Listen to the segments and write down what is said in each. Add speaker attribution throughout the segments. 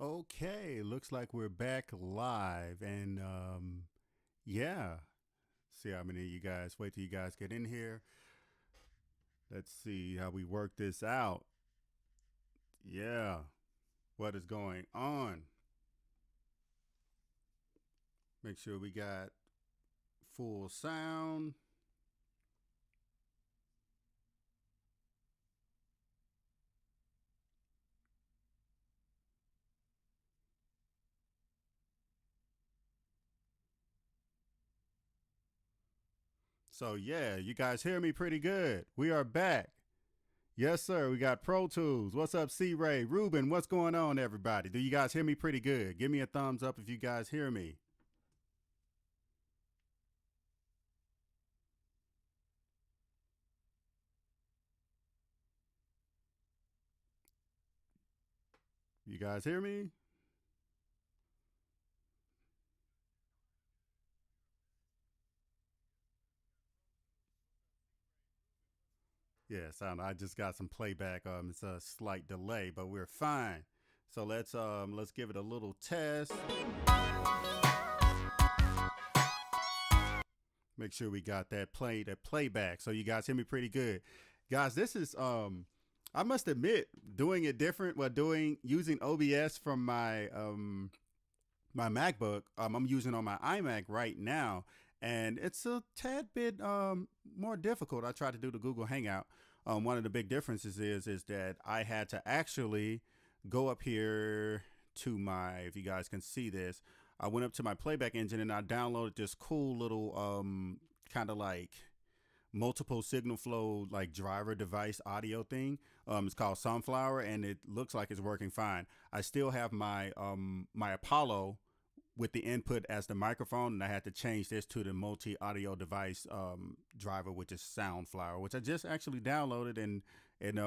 Speaker 1: Okay, looks like we're back live, and yeah. See how many of you guys. Wait till you guys get in here. Let's see how we work this out. Yeah, what is going on? Make sure we got full sound. So yeah, you guys hear me pretty good. We are back. Yes, sir. We got Pro Tools. What's up, C Ray? Ruben, what's going on, everybody? Do you guys hear me pretty good? Give me a thumbs up if you guys hear me. You guys hear me? Yeah, sound. I just got some playback. It's a slight delay, but we're fine. So let's give it a little test. Make sure we got that playback. So you guys hear me pretty good, guys. This is I must admit, doing it different. Well, doing using OBS from my MacBook. I'm using on my iMac right now, and it's a tad bit more difficult. I tried to do the Google Hangout. One of the big differences is that I had to actually go up here to my. If you guys can see this, I went up to my playback engine and I downloaded this cool little kind of like multiple signal flow like driver device audio thing. It's called Sunflower, and it looks like it's working fine. I still have my Apollo with the input as the microphone, and I had to change this to the multi audio device driver, which is Soundflower, which I just actually downloaded, and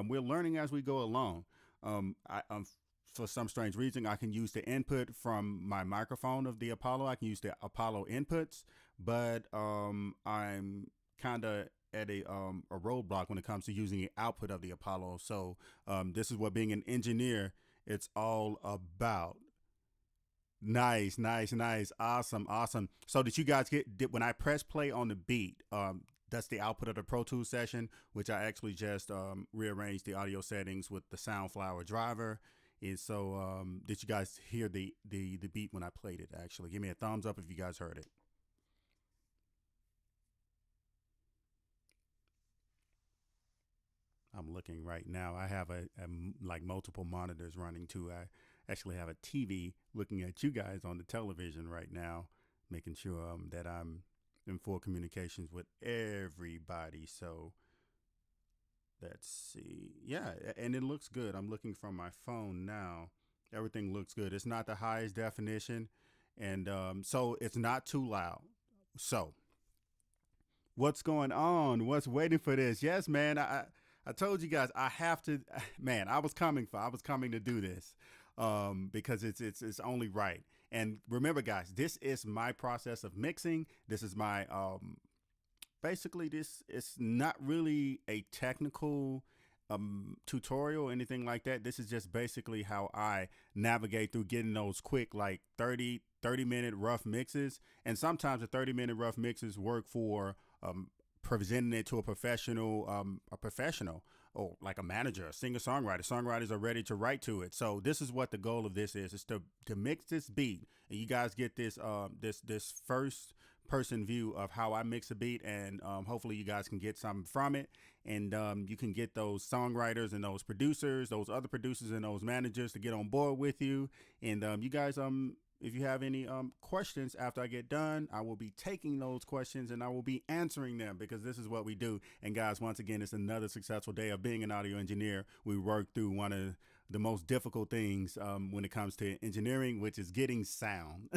Speaker 1: we're learning as we go along. For some strange reason, I can use the input from my microphone of the Apollo. I can use the Apollo inputs, but I'm kind of at a roadblock when it comes to using the output of the Apollo. So this is what being an engineer it's all about. Nice, nice, nice. Awesome, awesome. So did you guys when I press play on the beat, that's the output of the Pro Tools session, which I actually just rearranged the audio settings with the Soundflower driver. And so did you guys hear the beat when I played it actually? Give me a thumbs up if you guys heard it. I'm looking right now. I have like multiple monitors running too. I actually have a TV looking at you guys on the television right now, making sure that I'm in full communications with everybody. So let's see. Yeah, and it looks good. I'm looking from my phone now. Everything looks good. It's not the highest definition, and so it's not too loud. So what's going on? What's waiting for this? Yes, man. I told you guys I have to. Man, I was coming to do this because it's only right. And remember, guys, this is my process of mixing. This is my basically this. It's not really a technical tutorial or anything like that. This is just basically how I navigate through getting those quick like 30-minute rough mixes. And sometimes the 30-minute rough mixes work for presenting it to a professional or like a manager, a singer songwriter. Songwriters are ready to write to it. So this is what the goal of this is to mix this beat, and you guys get this this first person view of how I mix a beat, and hopefully you guys can get something from it, and you can get those songwriters and those producers, those other producers and those managers to get on board with you, and you guys if you have any questions after I get done, I will be taking those questions and I will be answering them because this is what we do. And guys, once again, it's another successful day of being an audio engineer. We work through one of the most difficult things when it comes to engineering, which is getting sound.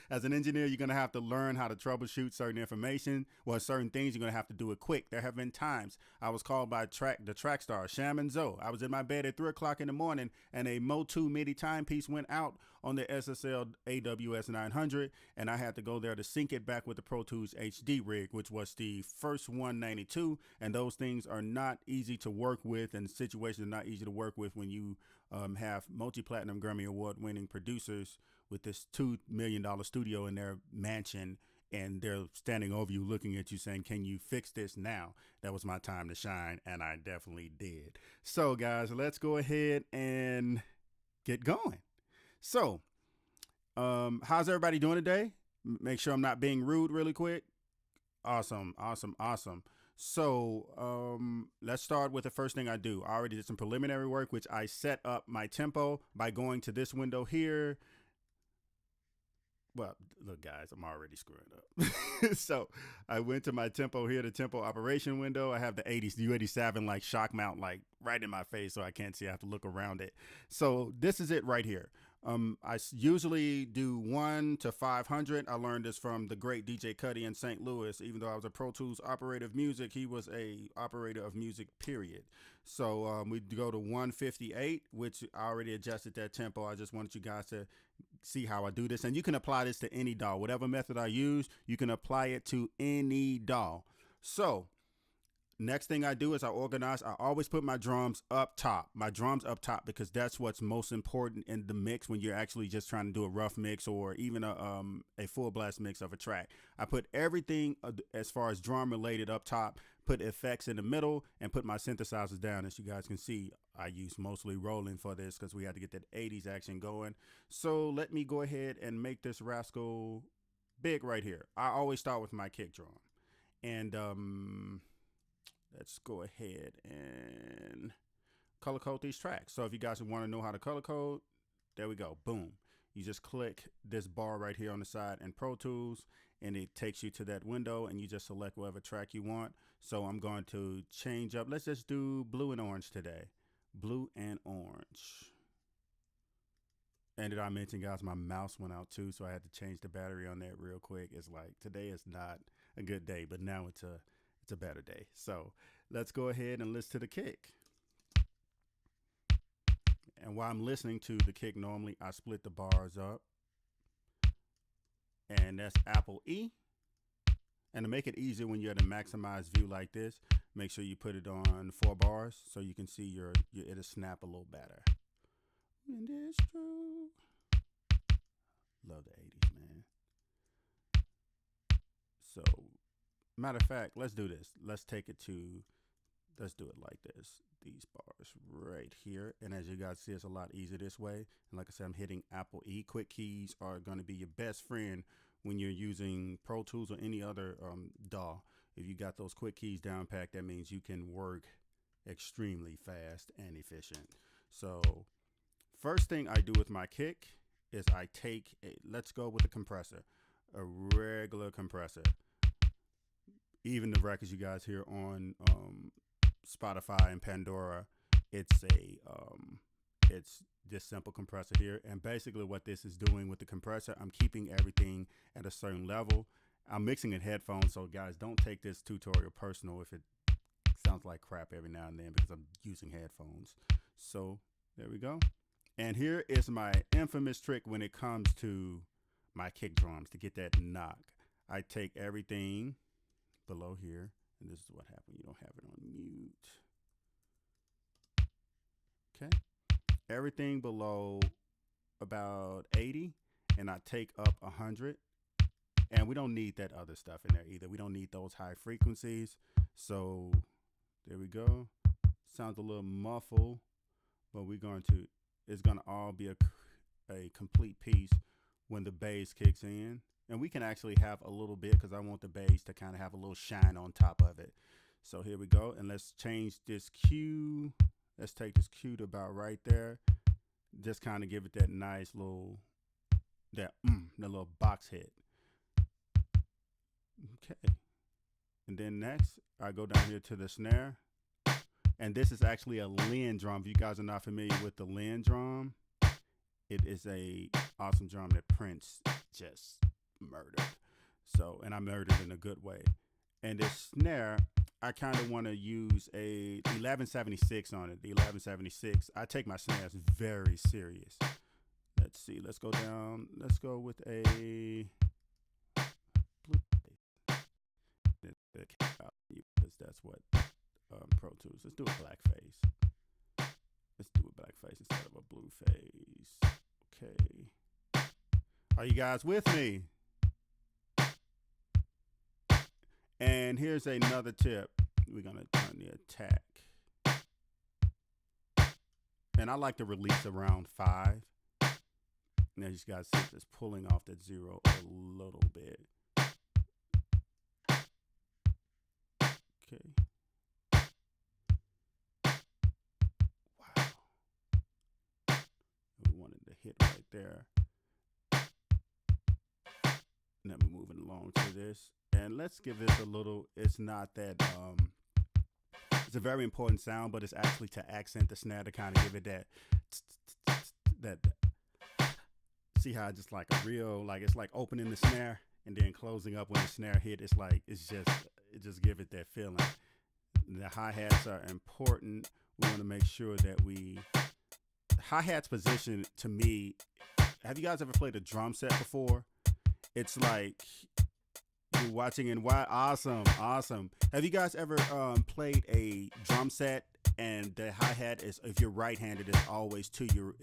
Speaker 1: As an engineer, you're going to have to learn how to troubleshoot certain information. Well, certain things, you're going to have to do it quick. There have been times I was called by the track star, Sham and Zoe. I was in my bed at 3 o'clock in the morning and a Mo2 MIDI timepiece went out on the SSL AWS 900, and I had to go there to sync it back with the Pro Tools HD rig, which was the first 192. And those things are not easy to work with, and situations are not easy to work with when you have multi-platinum Grammy award-winning producers with this $2 million studio in their mansion, and they're standing over you, looking at you, saying, "Can you fix this now?" That was my time to shine, and I definitely did. So, guys, let's go ahead and get going. So, how's everybody doing today? Make sure I'm not being rude really quick. Awesome, awesome, awesome. So, let's start with the first thing I do. I already did some preliminary work, which I set up my tempo by going to this window here. Well, look, guys, I'm already screwing up. So I went to my tempo here, the tempo operation window. I have the 80s, the U87 like shock mount, like right in my face, so I can't see. I have to look around it. So this is it right here. I usually do 1 to 500. I learned this from the great DJ Cuddy in St. Louis. Even though I was a Pro Tools operator of music, he was a operator of music, period. So we go to 158, which I already adjusted that tempo. I just wanted you guys to see how I do this. And you can apply this to any DAW. Whatever method I use, you can apply it to any DAW. So next thing I do is I organize. I always put my drums up top. My drums up top because that's what's most important in the mix when you're actually just trying to do a rough mix or even a full blast mix of a track. I put everything as far as drum related up top, put effects in the middle, and put my synthesizers down. As you guys can see, I use mostly Roland for this because we had to get that 80s action going. So let me go ahead and make this rascal big right here. I always start with my kick drum. And let's go ahead and color code these tracks. So if you guys want to know how to color code, there we go. Boom. You just click this bar right here on the side in Pro Tools, and it takes you to that window, and you just select whatever track you want. So I'm going to change up. Let's just do blue and orange today. Blue and orange. And did I mention, guys, my mouse went out too, so I had to change the battery on that real quick. It's like today is not a good day, but now it's a better day. So let's go ahead and listen to the kick. And while I'm listening to the kick, normally I split the bars up. And that's Apple E. And to make it easier when you're at a maximized view like this, make sure you put it on 4 bars so you can see it'll snap a little better. And it's true. Love the 80s, man. So, matter of fact, let's do this. Let's do it like this. These bars right here. And as you guys see, it's a lot easier this way. And like I said, I'm hitting Apple E. Quick keys are going to be your best friend when you're using Pro Tools or any other DAW. If you got those quick keys down packed, that means you can work extremely fast and efficient. So first thing I do with my kick is I take let's go with a compressor, a regular compressor. Even the records you guys hear on Spotify and Pandora, it's this simple compressor here. And basically what this is doing with the compressor, I'm keeping everything at a certain level. I'm mixing in headphones, so guys, don't take this tutorial personal if it sounds like crap every now and then because I'm using headphones. So there we go. And here is my infamous trick when it comes to my kick drums to get that knock. I take everything below here, and this is what happened. You don't have it on mute. Okay. Everything below about 80, and I take up 100. And we don't need that other stuff in there either. We don't need those high frequencies. So there we go. Sounds a little muffled, but it's going to all be a complete piece when the bass kicks in. And we can actually have a little bit because I want the bass to kind of have a little shine on top of it. So here we go. And let's change this Q. Let's take this Q to about right there. Just kind of give it that nice little, the little box hit. Okay. And then next, I go down here to the snare. And this is actually a Linn drum. If you guys are not familiar with the Linn drum, it is a awesome drum that Prince just murdered. So, and I murdered in a good way. And this snare, I kind of want to use a 1176 on it. The 1176, I take my snares very serious. Let's see. Let's go down. Let's go with a blue because that's what Pro Tools. Let's do a black face. Let's do a black face instead of a blue face. Okay. Are you guys with me? And here's another tip. We're going to turn the attack. And I like to release around 5. Now you guys see this pulling off that 0 a little bit. Okay. Wow. We wanted to hit right there. Now we're moving along to this. And let's give this a little, it's not that, it's a very important sound, but it's actually to accent the snare to kind of give it that, see how just like a real, like it's like opening the snare and then closing up when the snare hit. It's like, it just give it that feeling. The hi-hats are important. We want to make sure that hi-hats position to me, have you guys ever played a drum set before? It's like you're watching and why awesome. Have you guys ever played a drum set and the hi-hat is, if you're right-handed, it's always to your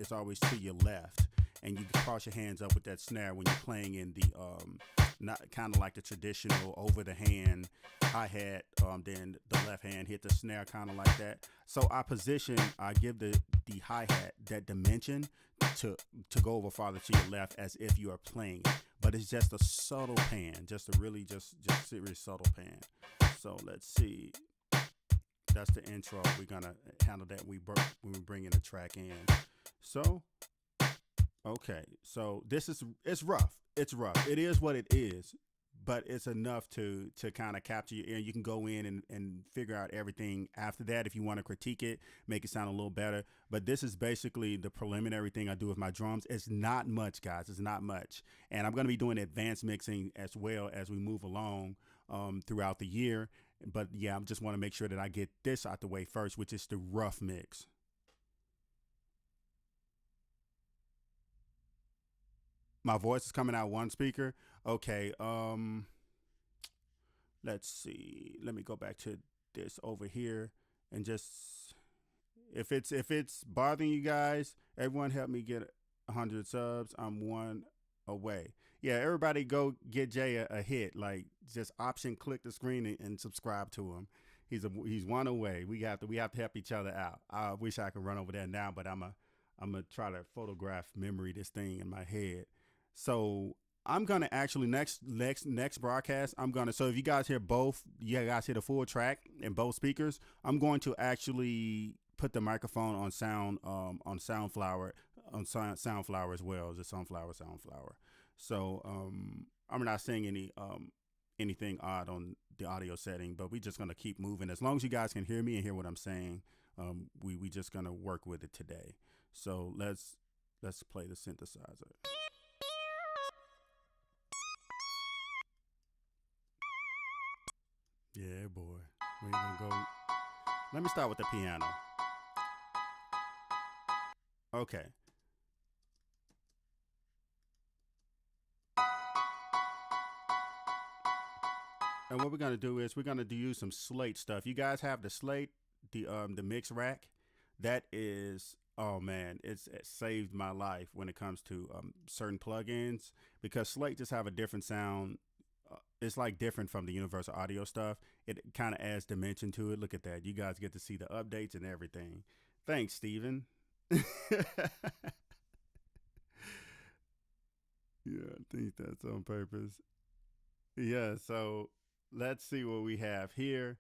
Speaker 1: left, and you can cross your hands up with that snare when you're playing in the not kind of like the traditional over the hand hi-hat, then the left hand hit the snare kind of like that. So I give the hi-hat that dimension to go over farther to your left as if you are playing it. But it's just a subtle pan, just a really just serious subtle pan. So let's see. That's the intro. We're gonna handle that when we bring in the track in. So okay, so it's rough. It's rough. It is what it is, but it's enough to kind of capture your ear. You can go in and figure out everything after that if you want to critique it, make it sound a little better. But this is basically the preliminary thing I do with my drums. It's not much, guys. It's not much. And I'm going to be doing advanced mixing as well as we move along throughout the year. But yeah, I just want to make sure that I get this out the way first, which is the rough mix. My voice is coming out one speaker. Okay. Let's see. Let me go back to this over here and just, if it's bothering you guys, everyone help me get 100 subs. I'm one away. Yeah, everybody go get Jay a hit. Like, just option click the screen and subscribe to him. He's one away. We have to help each other out. I wish I could run over there now, but I'm gonna try to photograph memory this thing in my head. So I'm gonna actually next broadcast, so if you guys hear the full track in both speakers, I'm going to actually put the microphone on Soundflower as well as a Sunflower. So I'm not saying anything odd on the audio setting, but we're just gonna keep moving. As long as you guys can hear me and hear what I'm saying, we just gonna work with it today. So let's play the synthesizer. Yeah, boy. We're gonna go. Let me start with the piano. Okay. And what we're gonna do is we're gonna use some Slate stuff. You guys have the Slate, the mix rack. That is, oh man, it saved my life when it comes to certain plugins, because Slate just have a different sound. It's like different from the universal audio stuff. It kind of adds dimension to it. Look at that. You guys get to see the updates and everything. Thanks, Steven. Yeah, I think that's on purpose. Yeah, so let's see what we have here.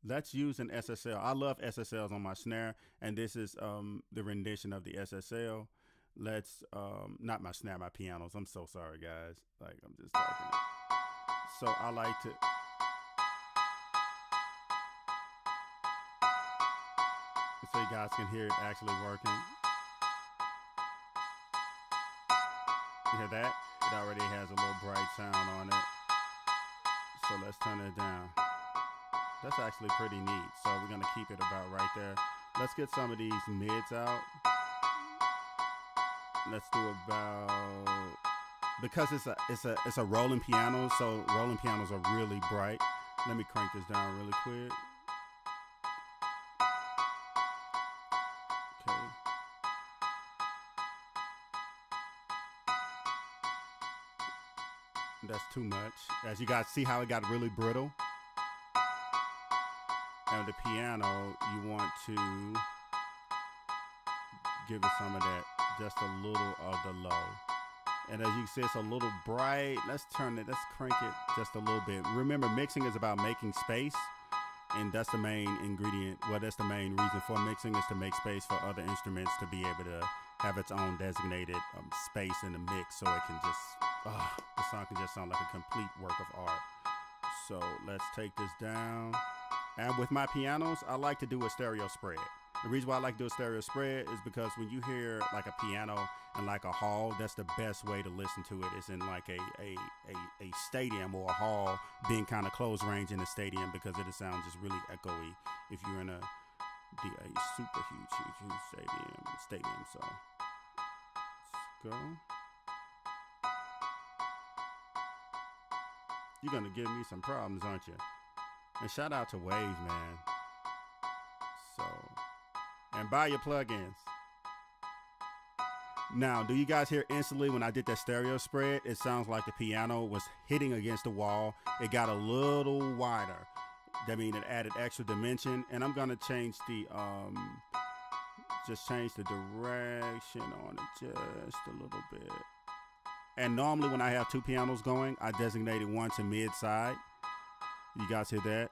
Speaker 1: Let's use an SSL. I love SSLs on my snare, and this is the rendition of the SSL. Let's not my snare, my pianos. I'm so sorry, guys. Like, I'm just talking. So I like to, so you guys can hear it actually working. You hear that? It already has a little bright sound on it. So let's turn it down. That's actually pretty neat. So we're gonna keep it about right there. Let's get some of these mids out. Let's do about, because it's a rolling piano, so rolling pianos are really bright. Let me crank this down really quick. That's too much. As you guys see how it got really brittle. And the piano, you want to give it some of that, just a little of the low. And as you see, it's a little bright. Let's crank it just a little bit. Remember, mixing is about making space, and that's the main ingredient. Well, that's the main reason for mixing, is to make space for other instruments to be able to have its own designated space in the mix, so it can just, the song can just sound like a complete work of art. So let's take this down. And with my pianos, I like to do a stereo spread. The reason why I like to do a stereo spread is because when you hear like a piano in like a hall, that's the best way to listen to it, is in like a stadium or a hall, being kind of close range in a stadium, because it'll sound just really echoey if you're in a super huge stadium. So let's go. You're gonna give me some problems, aren't you? And shout out to Wave, man. So, and buy your plugins. Now, do you guys hear instantly when I did that stereo spread? It sounds like the piano was hitting against the wall. It got a little wider. That means it added extra dimension. And I'm gonna change the just change the direction on it just a little bit. And normally when I have two pianos going, I designated one to mid side. You guys hear that?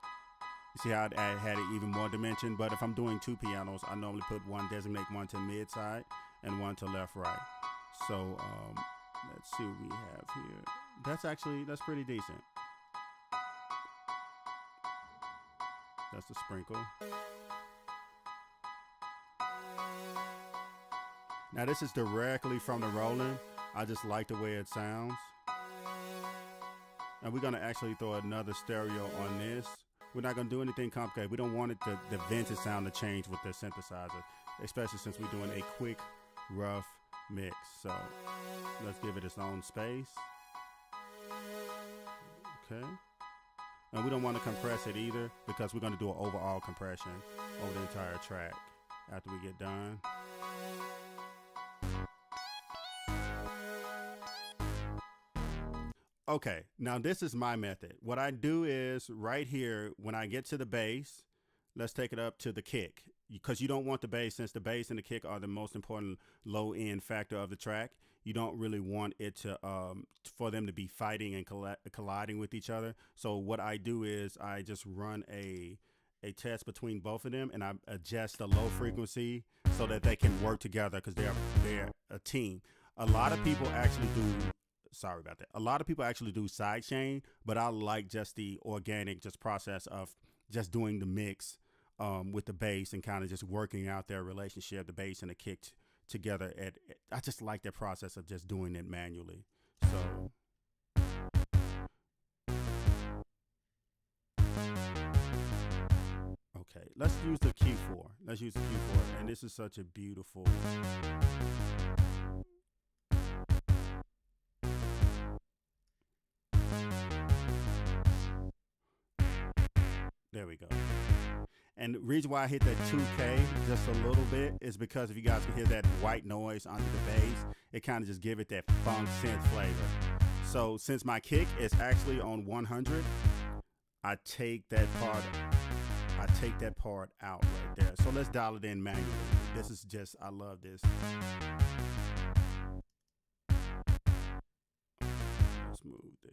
Speaker 1: You see how it had it even more dimension? But if I'm doing two pianos, I normally designate one to mid side and one to left right. So let's see what we have here. That's pretty decent. That's a sprinkle. Now this is directly from the Roland. I just like the way it sounds. And we're gonna actually throw another stereo on this. We're not gonna do anything complicated. We don't want it the vintage sound to change with the synthesizer, especially since we're doing a quick, rough mix. So let's give it its own space. Okay. And we don't want to compress it either, because we're gonna do an overall compression over the entire track after we get done. Okay, now this is my method. What I do is right here, when I get to the bass, let's take it up to the kick, because you don't want the bass, since the bass and the kick are the most important low end factor of the track. You don't really want it to for them to be fighting and colliding with each other. So what I do is I just run a test between both of them, and I adjust the low frequency so that they can work together, because they're a team. A lot of people actually do. Sorry about that. A lot of people actually do sidechain, but I like just the organic process of just doing the mix with the bass and kind of just working out their relationship, the bass and the kick together. I just like that process of just doing it manually. So. Okay, let's use the Q4. Let's use the Q4. And this is such a beautiful. There we go. And the reason why I hit that 2K just a little bit is because if you guys can hear that white noise under the bass, it kind of just give it that funk synth flavor. So since my kick is actually on 100, I take that part out right there. So let's dial it in manually. This is just, I love this. Let's move this.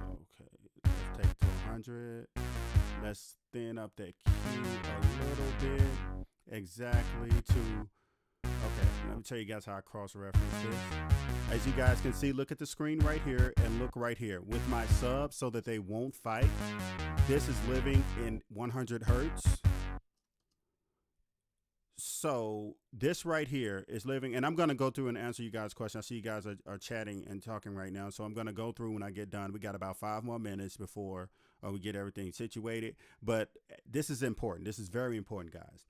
Speaker 1: Okay, let's take it to 100. Let's thin up that Q a little bit. Exactly to. Okay, let me tell you guys how I cross-reference this. As you guys can see, look at the screen right here and look right here. With my subs so that they won't fight, this is living in 100 hertz. So this right here is living, and I'm going to go through and answer you guys' questions. I see you guys are chatting and talking right now, so I'm going to go through when I get done. We got about 5 more minutes before we get everything situated, but this is important. This is very important, guys.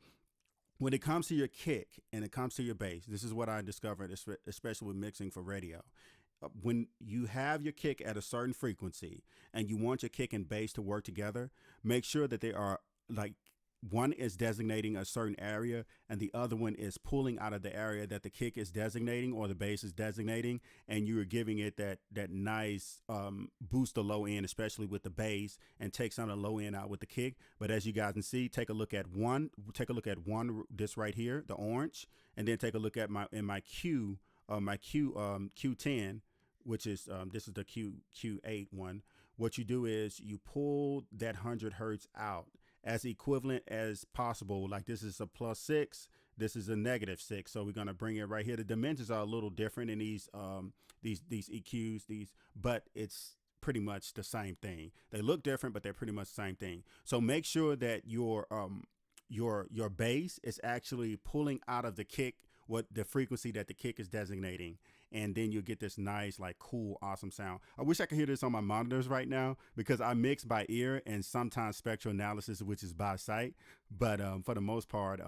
Speaker 1: When it comes to your kick and it comes to your bass, this is what I discovered, especially with mixing for radio. When you have your kick at a certain frequency and you want your kick and bass to work together, make sure that they are like one is designating a certain area and the other one is pulling out of the area that the kick is designating or the bass is designating, and you are giving it that nice boost the low end, especially with the bass, and take some of the low end out with the kick. But as you guys can see, take a look at one, this right here, the orange, and then take a look at my Q10, which is this is the Q8 one. What you do is you pull that 100 hertz out as equivalent as possible. Like this is a +6, this is a -6. So we're gonna bring it right here. The dimensions are a little different in these EQs, but it's pretty much the same thing. They look different, but they're pretty much the same thing. So make sure that your bass is actually pulling out of the kick what the frequency that the kick is designating, and then you'll get this nice, like, cool, awesome sound. I wish I could hear this on my monitors right now because I mix by ear and sometimes spectral analysis, which is by sight. But for the most part,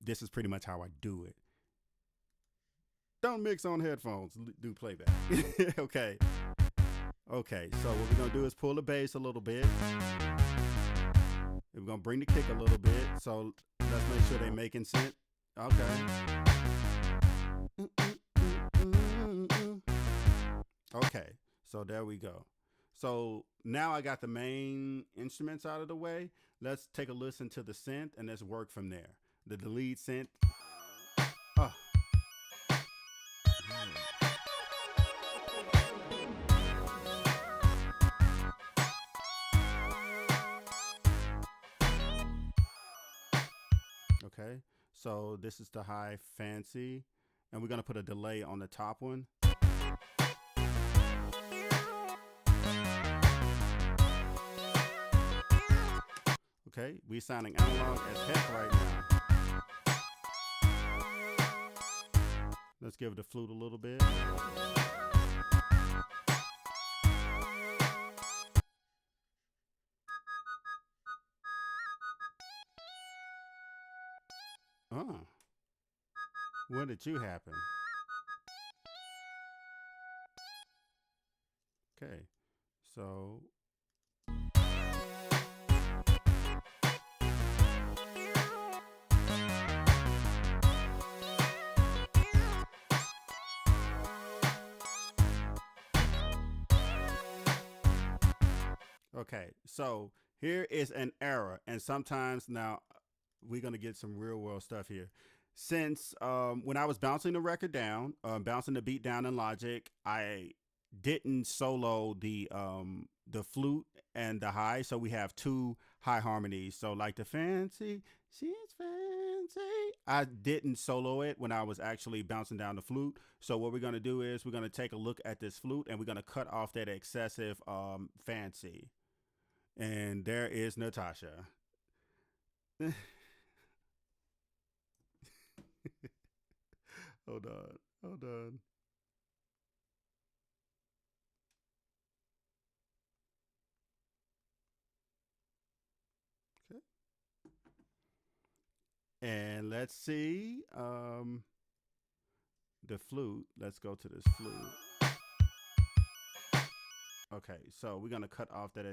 Speaker 1: this is pretty much how I do it. Don't mix on headphones, do playback. Okay. Okay, so what we're gonna do is pull the bass a little bit. We're gonna bring the kick a little bit. So let's make sure they're making sense. Okay. Okay, so there we go. So now I got the main instruments out of the way. Let's take a listen to the synth and let's work from there. The lead synth. Oh. Okay, so this is the high fancy, and we're gonna put a delay on the top one. Okay, we sounding analog as heck right now. Let's give the flute a little bit. When did you happen? Okay, so okay, so here is an error, and sometimes now we're gonna get some real world stuff here. Since when I was bouncing the record down, bouncing the beat down in Logic, I didn't solo the flute and the high, so we have two high harmonies. So like the fancy, she's fancy, I didn't solo it when I was actually bouncing down the flute. So what we're gonna do is we're gonna take a look at this flute and we're gonna cut off that excessive fancy. And there is Natasha. Hold on. Okay. And let's see the flute. Let's go to this flute. Okay, so we're gonna cut off that.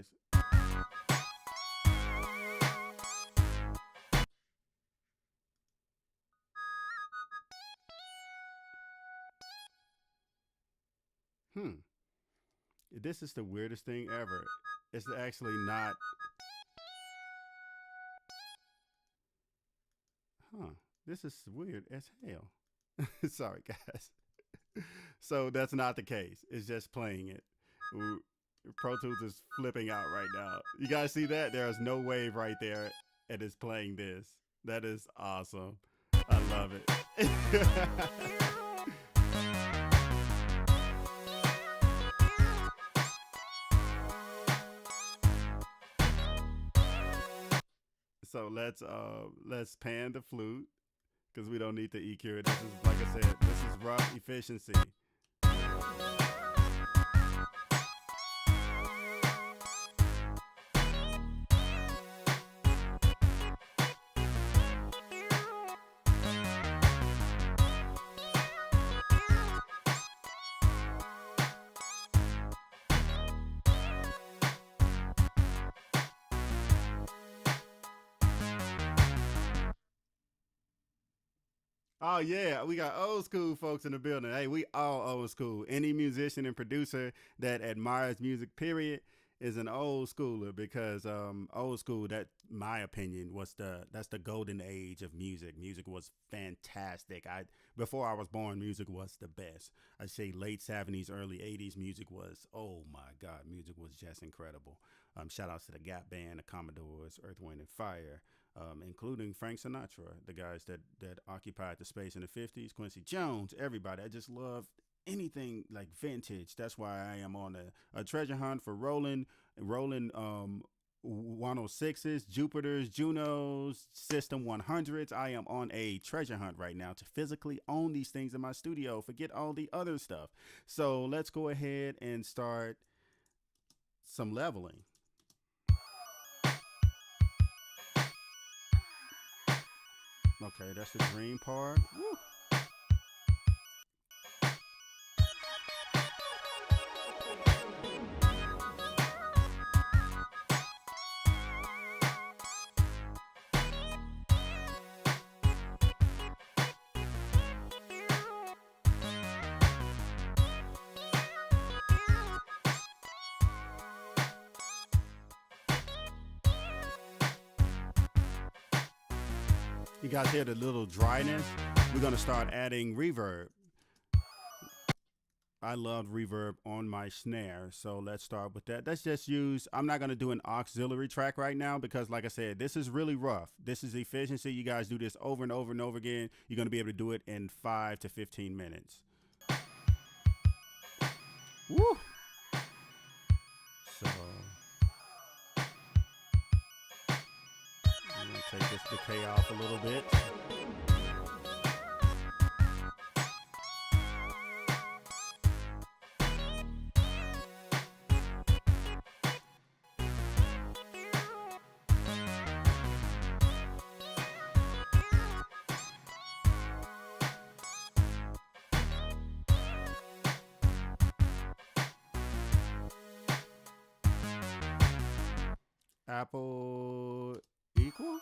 Speaker 1: This is the weirdest thing ever. It's actually not. This is weird as hell. Sorry, guys. So that's not the case. It's just playing it. Pro Tools is flipping out right now. You guys see that? There is no wave right there, and it's playing this. That is awesome. I love it. So let's pan the flute because we don't need to EQ it. This is, like I said, this is rough efficiency. Oh yeah, we got old school folks in the building. Hey, we all old school. Any musician and producer that admires music, period, is an old schooler because old school, that my opinion was that's the golden age of music. Music was fantastic. I Before I was born, music was the best. I say late 70s, early 80s, music was, oh my God, music was just incredible. Shout outs to the Gap Band, the Commodores, Earth, Wind and Fire, including Frank Sinatra, the guys that occupied the space in the 50s, Quincy Jones, everybody. I just love anything like vintage. That's why I am on a treasure hunt for rolling 106s, Jupiters, Junos, System 100s. I am on a treasure hunt right now to physically own these things in my studio. Forget all the other stuff. So let's go ahead and start some leveling. Okay, that's the green part. Woo. You guys hear the little dryness? We're going to start adding reverb. I love reverb on my snare, so let's start with that. Let's just use, I'm not going to do an auxiliary track right now because, like I said, this is really rough. This is efficiency. You guys do this over and over and over again. You're going to be able to do it in 5 to 15 minutes. Woo! So, I'm going to take this decay off a little bit. Apple equal?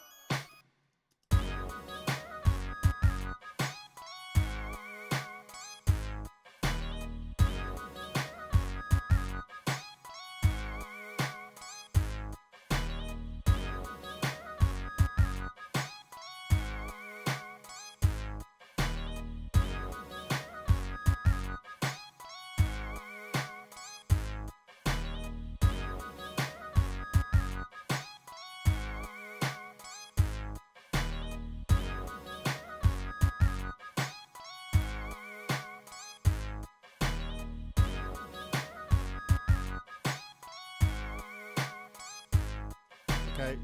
Speaker 1: Okay.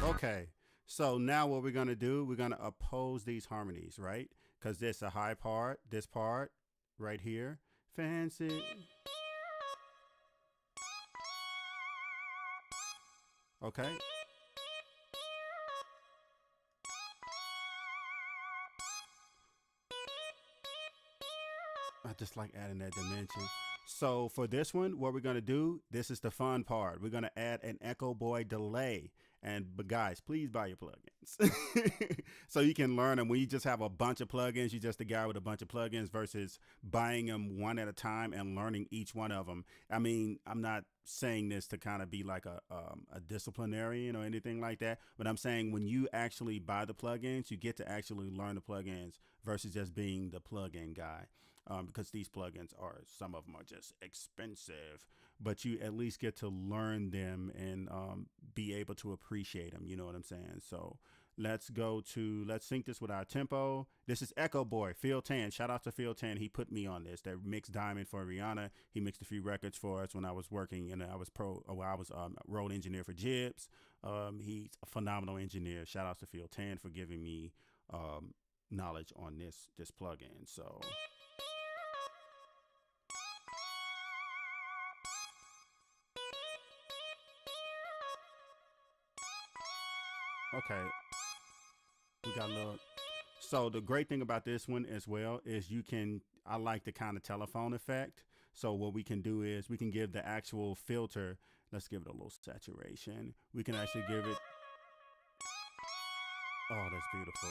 Speaker 1: Okay. So now what we're going to do, we're going to oppose these harmonies, right? Because there's a high part, this part right here. Fancy. Okay. I just like adding that dimension. So for this one, what we're going to do, this is the fun part. We're going to add an Echo Boy delay. But guys, please buy your plugins so you can learn them. When you just have a bunch of plugins, you're just a guy with a bunch of plugins versus buying them one at a time and learning each one of them. I mean, I'm not saying this to kind of be like a disciplinarian or anything like that, but I'm saying when you actually buy the plugins, you get to actually learn the plugins versus just being the plugin guy. Because these plugins are, some of them are just expensive, but you at least get to learn them and be able to appreciate them. You know what I'm saying? So let's sync this with our tempo. This is Echo Boy, Phil Tan. Shout out to Phil Tan. He put me on this. That mixed Diamond for Rihanna. He mixed a few records for us when I was working, and I was road engineer for Jibs. He's a phenomenal engineer. Shout out to Phil Tan for giving me knowledge on this plugin. So. Okay, we got a little. So the great thing about this one as well is I like the kind of telephone effect. So what we can do is we can give the actual filter, let's give it a little saturation. We can actually give it, oh, that's beautiful.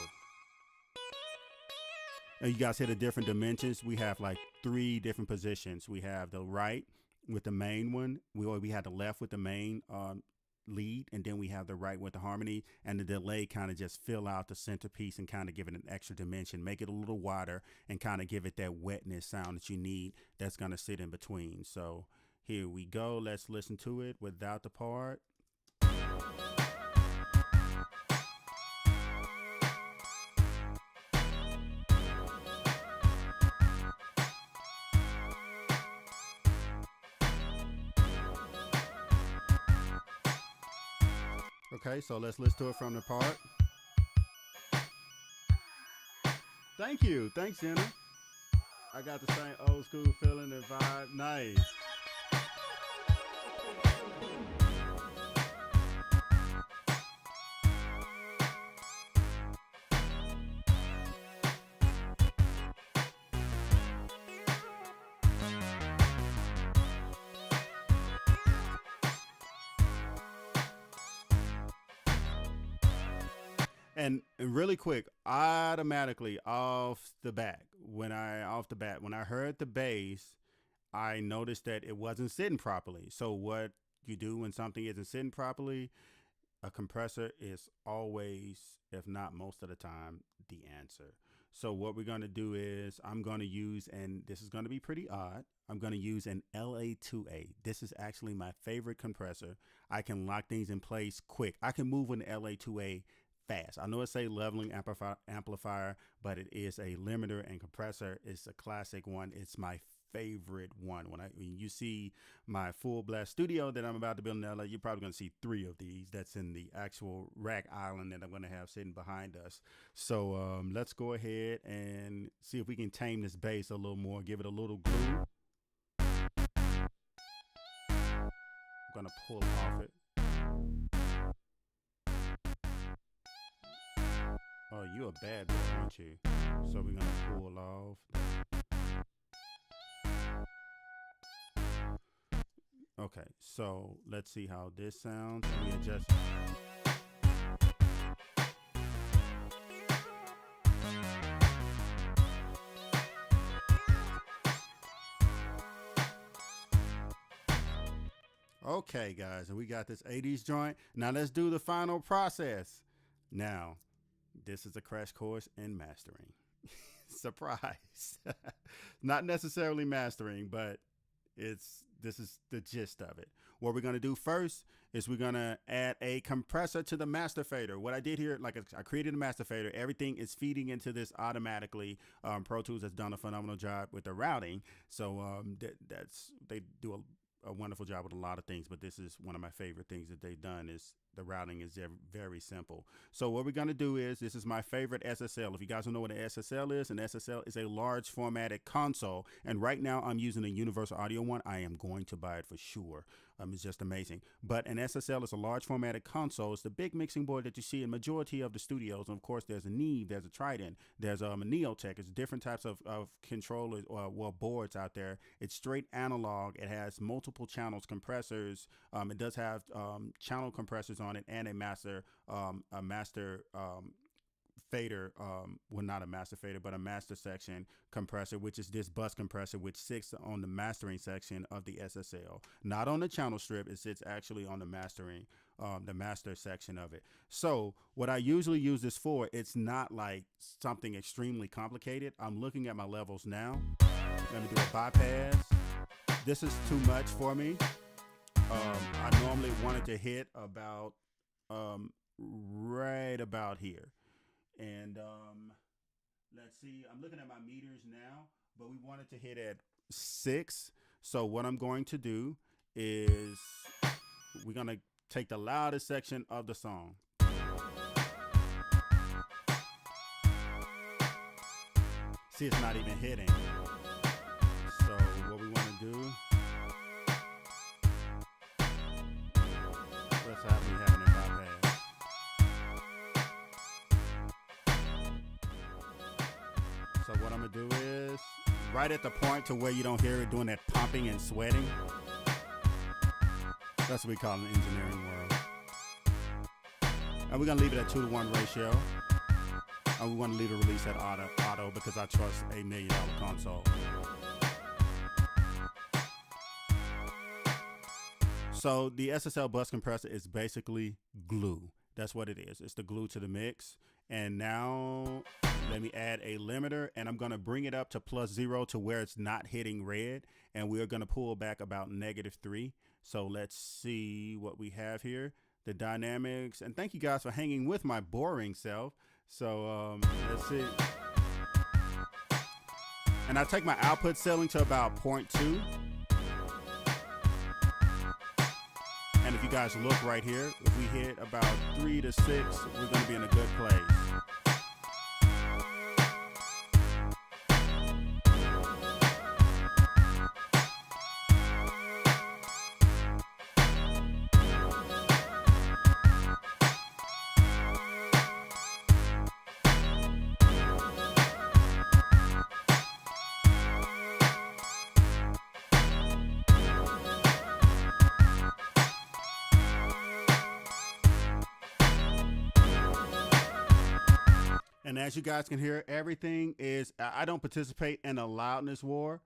Speaker 1: And you guys hit the different dimensions. We have like 3 different positions. We have the right with the main one. We had the left with the main lead, and then we have the right with the harmony, and the delay kind of just fill out the centerpiece and kind of give it an extra dimension, make it a little wider, and kind of give it that wetness sound that you need that's going to sit in between. So here we go. Let's listen to it without the part. Okay, so let's listen to it from the part. Thank you. Thanks, Jenna. I got the same old school feeling and vibe. Nice. And really quick, automatically off the bat, when I heard the bass, I noticed that it wasn't sitting properly. So what you do when something isn't sitting properly, a compressor is always, if not most of the time, the answer. So what we're going to do is I'm going to use, and this is going to be pretty odd, I'm going to use an LA2A. This is actually my favorite compressor. I can lock things in place quick. I can move an LA2A fast. I know it's a leveling amplifier, but it is a limiter and compressor. It's a classic one. It's my favorite one. When you see my full blast studio that I'm about to build in LA, you're probably going to see 3 of these. That's in the actual rack island that I'm going to have sitting behind us. So let's go ahead and see if we can tame this bass a little more, give it a little glue. I'm going to pull off it. Oh, you're a bad boy, aren't you? So we're gonna pull off. Okay, so let's see how this sounds. We adjust. Okay, guys, and we got this 80s joint. Now let's do the final process. Now, this is a crash course in mastering. Surprise. Not necessarily mastering, but this is the gist of it. What we're going to do first is we're going to add a compressor to the master fader. What I did here, like I created a master fader. Everything is feeding into this automatically. Pro Tools has done a phenomenal job with the routing. So they do a wonderful job with a lot of things, but this is one of my favorite things that they've done. Is the routing is very simple. So what we're going to do is, this is my favorite SSL. If you guys don't know what an SSL is, an SSL is a large formatted console. And right now I'm using a Universal Audio one. I am going to buy it for sure. It's just amazing. But an SSL is a large formatted console. It's the big mixing board that you see in majority of the studios. And of course, there's a Neve, there's a Trident, there's a Neotech. It's different types of controllers or boards out there. It's straight analog. It has multiple channels, compressors. It does have channel compressors on it, and a master fader, well, not a master fader, but a master section compressor, which is this bus compressor, which sits on the mastering section of the SSL, not on the channel strip. It sits actually on the mastering, the master section of it. So what I usually use this for, it's not like something extremely complicated. I'm looking at my levels now. Let me do a bypass. This is too much for me. I normally wanted to hit about right about here. And let's see, I'm looking at my meters now, but we wanted to hit at 6. So what I'm going to do is we're going to take the loudest section of the song. See, it's not even hitting. So what we want to do, let's have me having it bypass. So what I'm gonna do is right at the point to where you don't hear it doing that pumping and sweating. That's what we call it in the engineering world. And we're gonna leave it at 2-to-1 ratio. And we want to leave the release at auto because I trust a $1 million console. So the SSL bus compressor is basically glue. That's what it is. It's the glue to the mix. And now let me add a limiter, and I'm going to bring it up to +0 to where it's not hitting red. And we're going to pull back about -3. So let's see what we have here. The dynamics. And thank you guys for hanging with my boring self. So let's see. And I take my output ceiling to about 0.2. And if you guys look right here, if we hit about 3 to 6, we're going to be in a good place. And as you guys can hear, everything is, I don't participate in a loudness war.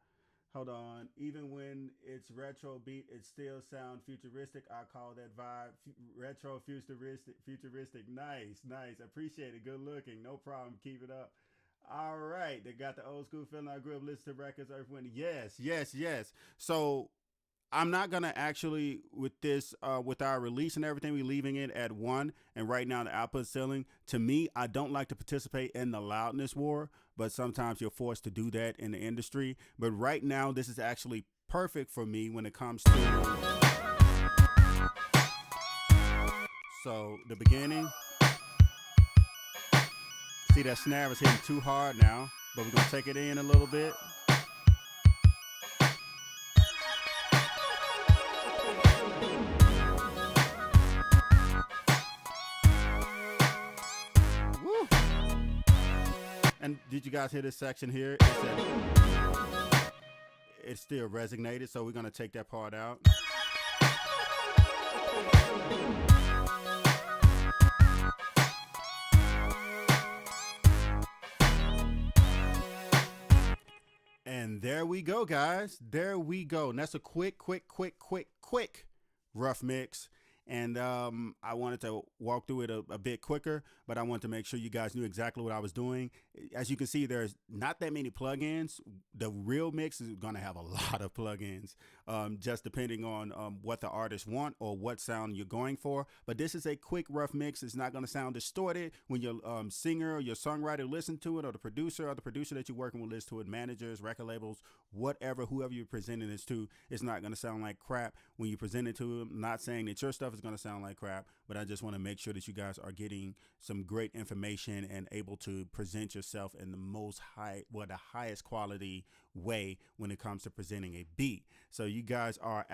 Speaker 1: Hold on. Even when it's retro beat, it still sounds futuristic. I call that vibe retro futuristic. Nice, nice. Appreciate it. Good looking. No problem. Keep it up. All right. They got the old school feeling. I grew up listening to records, Earth, Wind. Yes, yes, yes. So I'm not going to actually, with this, with our release and everything, we're leaving it at 1. And right now the output ceiling, to me, I don't like to participate in the loudness war, but sometimes you're forced to do that in the industry. But right now, this is actually perfect for me when it comes to, so the beginning, see that snare is hitting too hard now, but we're going to take it in a little bit. And did you guys hear this section here? It's still resonated, so we're going to take that part out. And there we go, guys. There we go. And that's a quick rough mix. And I wanted to walk through it a bit quicker, but I wanted to make sure you guys knew exactly what I was doing. As you can see, there's not that many plugins. The real mix is going to have a lot of plugins, just depending on what the artists want or what sound you're going for. But this is a quick, rough mix. It's not going to sound distorted when your singer or your songwriter listen to it, or the producer that you're working with listen to it, managers, record labels, whatever, whoever you're presenting this to. It's not going to sound like crap when you present it to them. I'm not saying that your stuff is going to sound like crap, but I just want to make sure that you guys are getting some great information and able to present yourself in the the highest quality way when it comes to presenting a beat. So you guys are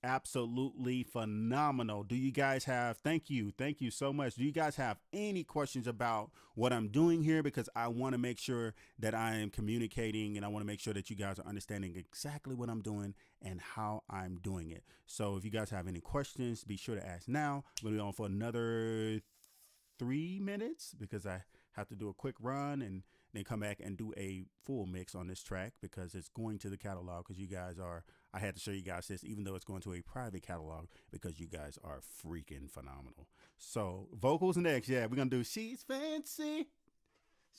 Speaker 1: absolutely phenomenal. Do you guys have, thank you so much. Do you guys have any questions about what I'm doing here? Because I want to make sure that I am communicating, and I want to make sure that you guys are understanding exactly what I'm doing and how I'm doing it. So if you guys have any questions, be sure to ask now. We'll be on for another 3 minutes because I have to do a quick run and then come back and do a full mix on this track because it's going to the catalog, because you guys are, I had to show you guys this even though it's going to a private catalog because you guys are freaking phenomenal. So vocals next. Yeah, we're going to do She's Fancy.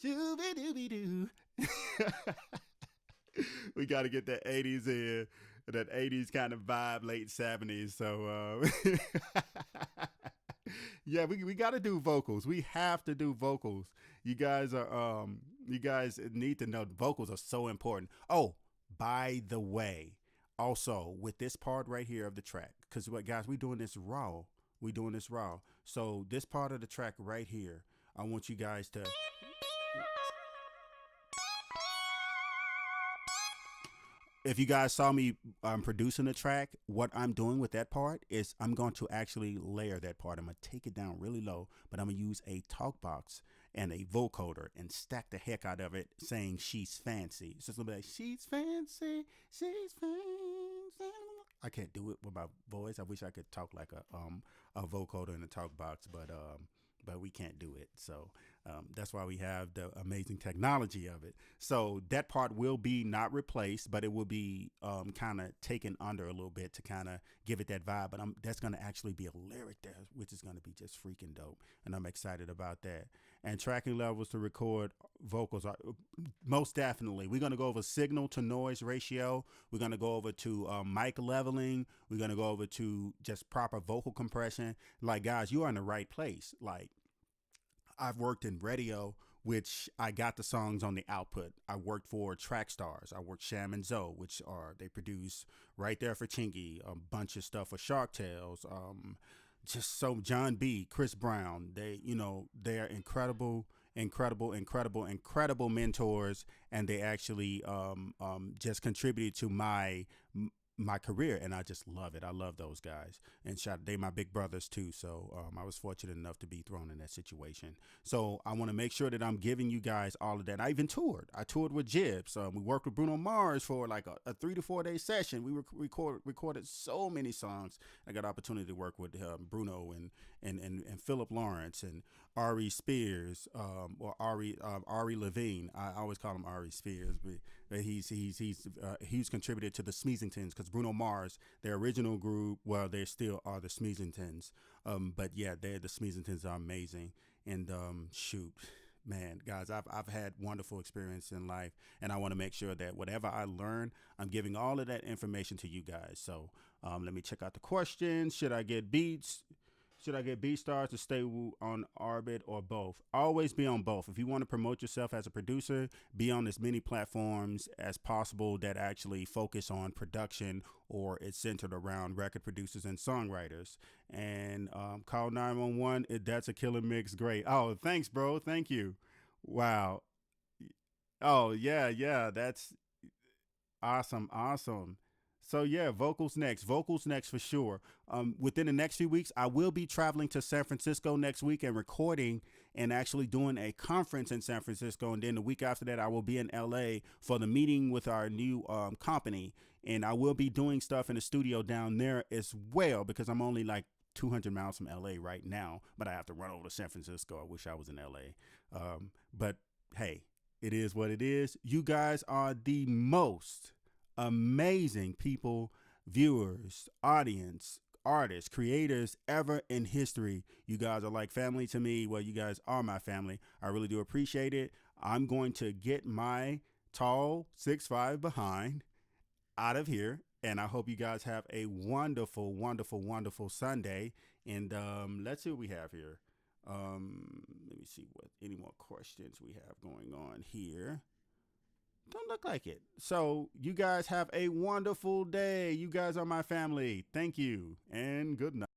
Speaker 1: Shooby-dooby-doo. We got to get that 80s in, that 80s kind of vibe, late 70s. So yeah, we got to do vocals. We have to do vocals. You guys are you guys need to know vocals are so important. Oh, by the way, also with this part right here of the track, because what guys, we doing this raw. So this part of the track right here, I want you guys to if you guys saw me producing the track, what I'm doing with that part is I'm going to actually layer that part. I'm going to take it down really low, but I'm going to use a talk box and a vocoder and stack the heck out of it saying she's fancy. So it's going to be like, she's fancy, she's fancy. I can't do it with my voice. I wish I could talk like a vocoder in a talk box, but we can't do it. So that's why we have the amazing technology of it. So that part will be not replaced, but it will be kind of taken under a little bit to kind of give it that vibe. But that's going to actually be a lyric there, which is going to be just freaking dope. And I'm excited about that. And tracking levels to record vocals are most definitely. We're going to go over signal to noise ratio. We're going to go over to mic leveling. We're going to go over to just proper vocal compression. Like, guys, you are in the right place. Like, I've worked in radio, which I got the songs on the output. I worked for Track Stars. I worked Sham and Zoe, which they produce right there for Chingy, a bunch of stuff for Shark Tales. Just so John B, Chris Brown, they're incredible, incredible mentors, and they actually just contributed to my career, and I just love it. I love those guys, and they my big brothers too. So I was fortunate enough to be thrown in that situation. So I want to make sure that I'm giving you guys all of that. I even toured. I toured with Jibs. We worked with Bruno Mars for like a 3 to 4 day session. We recorded so many songs. I got opportunity to work with Bruno and Philip Lawrence and Ari Spears, or Ari Levine. I always call him Ari Spears, but he's contributed to the Smeezingtons, because Bruno Mars, their original group, well, they still are the Smeezingtons. But yeah, the Smeezingtons are amazing. And shoot, man, guys, I've had wonderful experience in life, and I want to make sure that whatever I learn, I'm giving all of that information to you guys. So let me check out the questions. Should I get Beatz? Should I get BeatStars to stay on Orbit, or both? Always be on both. If you want to promote yourself as a producer, be on as many platforms as possible that actually focus on production, or it's centered around record producers and songwriters. And call 911. That's a killer mix. Great. Oh, thanks, bro. Thank you. Wow. Oh, yeah. That's awesome. So yeah, vocals next for sure. Within the next few weeks, I will be traveling to San Francisco next week and recording and actually doing a conference in San Francisco. And then the week after that, I will be in LA for the meeting with our new company. And I will be doing stuff in the studio down there as well, because I'm only like 200 miles from LA right now, but I have to run over to San Francisco. I wish I was in LA. But hey, it is what it is. You guys are the most amazing people, viewers, audience, artists, creators ever in history. You guys are like family to me. Well, you guys are my family. I really do appreciate it. I'm going to get my tall 6'5" behind out of here, and I hope you guys have a wonderful Sunday. And let's see what we have here. Let me see what any more questions we have going on here. Don't look like it. So you guys have a wonderful day. You guys are my family. Thank you and good night.